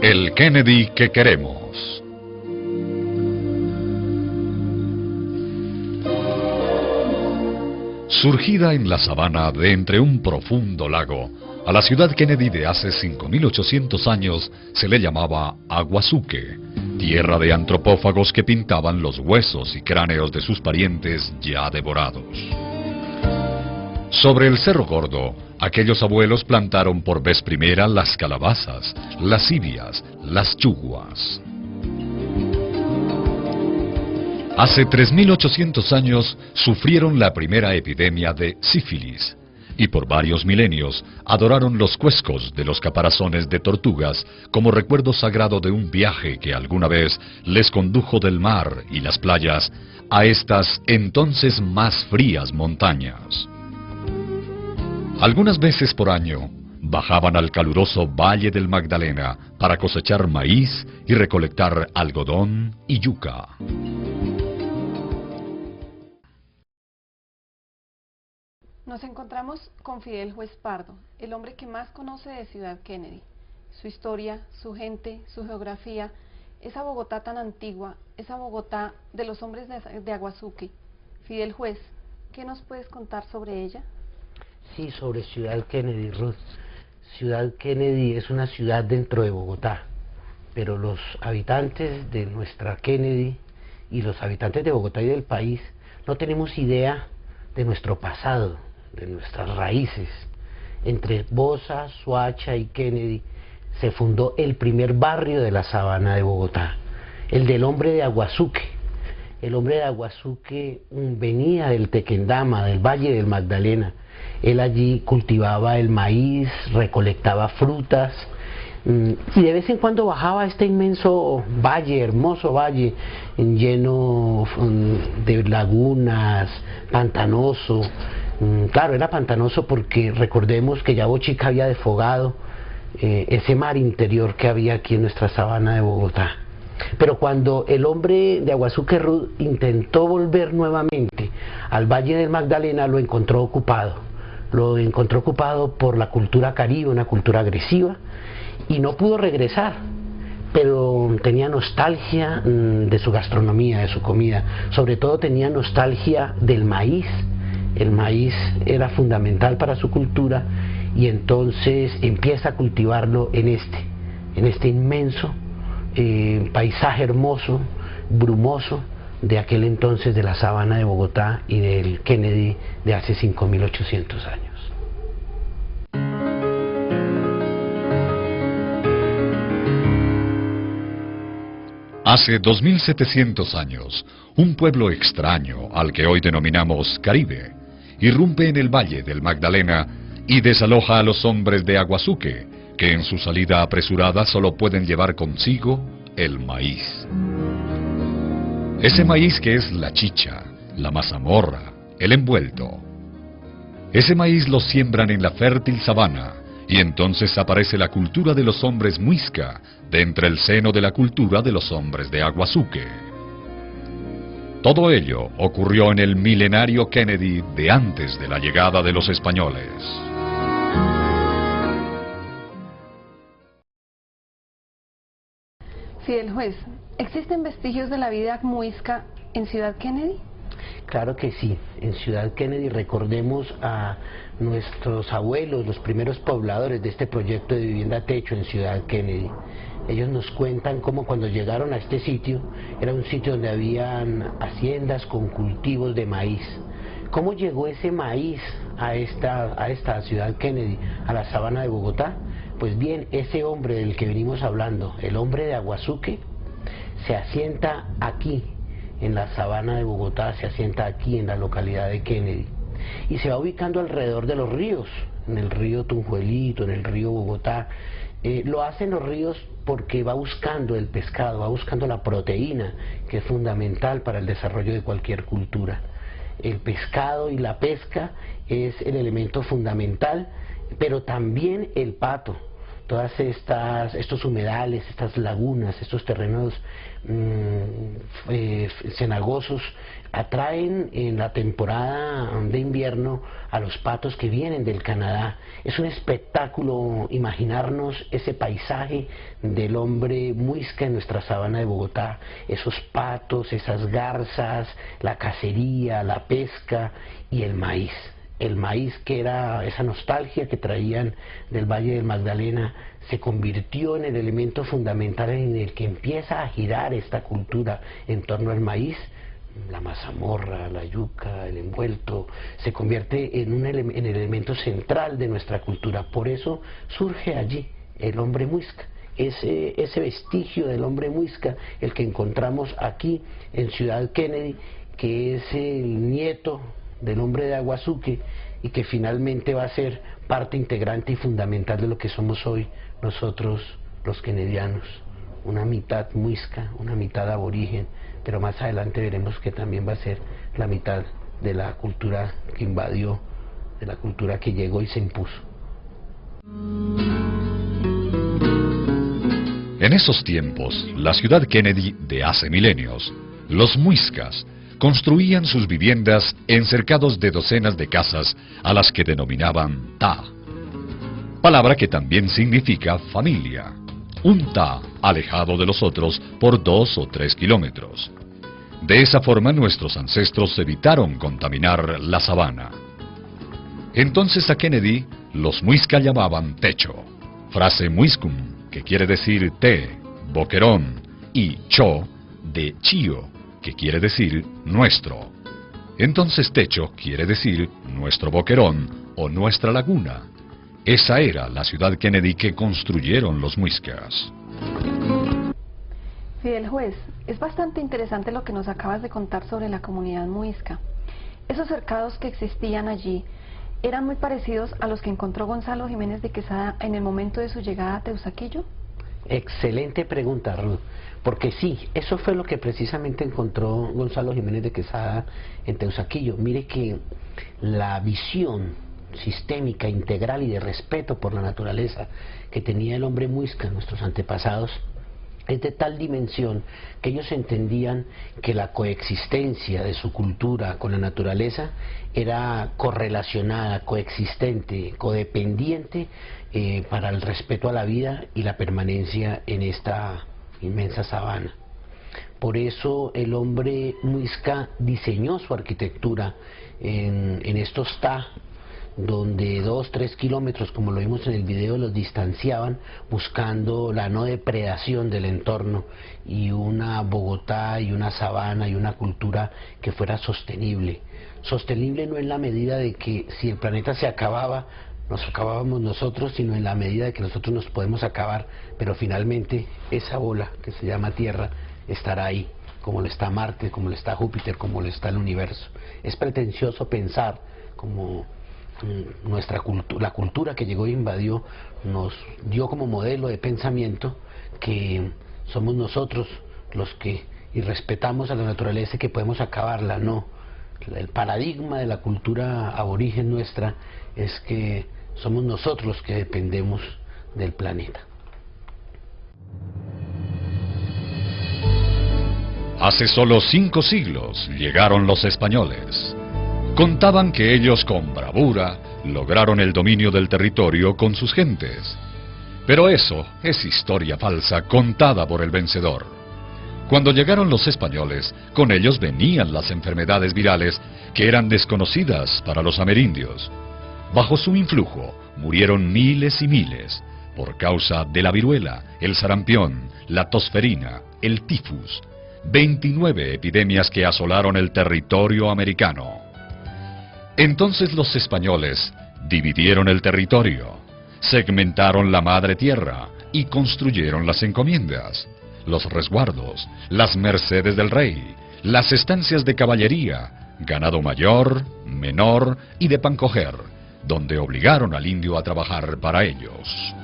El Kennedy que queremos. Surgida en la sabana de entre un profundo lago, a la ciudad Kennedy de hace 5.800 años se le llamaba Aguazuque, tierra de antropófagos que pintaban los huesos y cráneos de sus parientes ya devorados. Sobre el Cerro Gordo, aquellos abuelos plantaron por vez primera las calabazas, las civias, las chuguas. Hace 3.800 años sufrieron la primera epidemia de sífilis y por varios milenios adoraron los cuescos de los caparazones de tortugas como recuerdo sagrado de un viaje que alguna vez les condujo del mar y las playas a estas entonces más frías montañas. Algunas veces por año bajaban al caluroso Valle del Magdalena para cosechar maíz y recolectar algodón y yuca. Nos encontramos con Fidel Juez Pardo, el hombre que más conoce de Ciudad Kennedy. Su historia, su gente, su geografía, esa Bogotá tan antigua, esa Bogotá de los hombres de Aguazuque. Fidel Juez, ¿qué nos puedes contar sobre ella? Sí, sobre Ciudad Kennedy, Ruth. Ciudad Kennedy es una ciudad dentro de Bogotá, pero los habitantes de nuestra Kennedy y los habitantes de Bogotá y del país no tenemos idea de nuestro pasado, de nuestras raíces. Entre Bosa, Soacha y Kennedy se fundó el primer barrio de la sabana de Bogotá, el del hombre de Aguazuque. El hombre de Aguazuque venía del Tequendama, del Valle del Magdalena. Él allí cultivaba el maíz, recolectaba frutas y de vez en cuando bajaba a este inmenso valle, hermoso valle, lleno de lagunas, pantanoso. Claro, era pantanoso porque recordemos que ya Bochica había desfogado ese mar interior que había aquí en nuestra sabana de Bogotá. Pero cuando el hombre de Aguazuque Ruth intentó volver nuevamente al Valle del Magdalena, lo encontró ocupado. Lo encontró ocupado por la cultura caribe, una cultura agresiva, y no pudo regresar, pero tenía nostalgia de su gastronomía, de su comida. Sobre todo tenía nostalgia del maíz. El maíz era fundamental para su cultura y entonces empieza a cultivarlo en este inmenso paisaje hermoso, brumoso, de aquel entonces de la sabana de Bogotá y del Kennedy de hace 5.800 años. Hace 2.700 años, un pueblo extraño al que hoy denominamos Caribe, irrumpe en el Valle del Magdalena y desaloja a los hombres de Aguazuque, que en su salida apresurada solo pueden llevar consigo el maíz. Ese maíz que es la chicha, la mazamorra, el envuelto. Ese maíz lo siembran en la fértil sabana, y entonces aparece la cultura de los hombres muisca, de entre el seno de la cultura de los hombres de Aguazuque. Todo ello ocurrió en el milenario Kennedy de antes de la llegada de los españoles. Fidel Juez, ¿existen vestigios de la vida muisca en Ciudad Kennedy? Claro que sí. En Ciudad Kennedy recordemos a nuestros abuelos, los primeros pobladores de este proyecto de vivienda techo en Ciudad Kennedy. Ellos nos cuentan cómo cuando llegaron a este sitio, era un sitio donde habían haciendas con cultivos de maíz. ¿Cómo llegó ese maíz a esta Ciudad Kennedy, a la sabana de Bogotá? Pues bien, ese hombre del que venimos hablando, el hombre de Aguazuque, se asienta aquí, en la sabana de Bogotá, se asienta aquí en la localidad de Kennedy y se va ubicando alrededor de los ríos, en el río Tunjuelito, en el río Bogotá. Lo hace en los ríos porque va buscando el pescado, va buscando la proteína, que es fundamental para el desarrollo de cualquier cultura. El pescado y la pesca es el elemento fundamental, pero también el pato. estos humedales, estas lagunas, estos terrenos cenagosos atraen en la temporada de invierno a los patos que vienen del Canadá. Es un espectáculo imaginarnos ese paisaje del hombre muisca en nuestra sabana de Bogotá, esos patos, esas garzas, la cacería, la pesca y el maíz. El maíz, que era esa nostalgia que traían del Valle del Magdalena, se convirtió en el elemento fundamental en el que empieza a girar esta cultura en torno al maíz. La mazamorra, la yuca, el envuelto, se convierte en el elemento central de nuestra cultura. Por eso surge allí el hombre muisca, ese vestigio del hombre muisca, el que encontramos aquí en Ciudad Kennedy, que es el nieto del hombre de Aguazuque y que finalmente va a ser parte integrante y fundamental de lo que somos hoy nosotros los kennedianos, una mitad muisca, una mitad aborigen, pero más adelante veremos que también va a ser la mitad de la cultura que invadió, de la cultura que llegó y se impuso. En esos tiempos, la ciudad Kennedy de hace milenios, los muiscas construían sus viviendas encercados de docenas de casas a las que denominaban ta, palabra que también significa familia. Un ta alejado de los otros por 2 o 3 kilómetros. De esa forma nuestros ancestros evitaron contaminar la sabana. Entonces a Kennedy los muisca llamaban techo, frase muiscum, que quiere decir té, boquerón, y cho, de chío, que quiere decir nuestro. Entonces techo quiere decir nuestro boquerón o nuestra laguna. Esa era la ciudad Kennedy que construyeron los muiscas. Fidel Juez, es bastante interesante lo que nos acabas de contar sobre la comunidad muisca. Esos cercados que existían allí eran muy parecidos a los que encontró Gonzalo Jiménez de Quesada en el momento de su llegada a Teusaquillo. Excelente pregunta, Ruth, porque sí, eso fue lo que precisamente encontró Gonzalo Jiménez de Quesada en Teusaquillo. Mire que la visión sistémica, integral y de respeto por la naturaleza que tenía el hombre muisca, nuestros antepasados, es de tal dimensión que ellos entendían que la coexistencia de su cultura con la naturaleza era correlacionada, coexistente, codependiente para el respeto a la vida y la permanencia en esta inmensa sabana. Por eso el hombre muisca diseñó su arquitectura en estos ta, donde 2-3 kilómetros, como lo vimos en el video, los distanciaban, buscando la no depredación del entorno y una Bogotá y una sabana y una cultura que fuera sostenible. Sostenible no en la medida de que si el planeta se acababa, nos acabábamos nosotros, sino en la medida de que nosotros nos podemos acabar, pero finalmente esa bola que se llama Tierra estará ahí, como lo está Marte, como lo está Júpiter, como lo está el universo. Es pretencioso pensar como la cultura que llegó e invadió nos dio como modelo de pensamiento que somos nosotros los que irrespetamos a la naturaleza y que podemos acabarla. No, el paradigma de la cultura aborigen nuestra es que somos nosotros los que dependemos del planeta. Hace solo 5 siglos llegaron los españoles. Contaban que ellos con bravura lograron el dominio del territorio con sus gentes. Pero eso es historia falsa contada por el vencedor. Cuando llegaron los españoles, con ellos venían las enfermedades virales que eran desconocidas para los amerindios. Bajo su influjo murieron miles y miles por causa de la viruela, el sarampión, la tosferina, el tifus, 29 epidemias que asolaron el territorio americano. Entonces los españoles dividieron el territorio, segmentaron la madre tierra y construyeron las encomiendas, los resguardos, las mercedes del rey, las estancias de caballería, ganado mayor, menor y de pan coger, donde obligaron al indio a trabajar para ellos.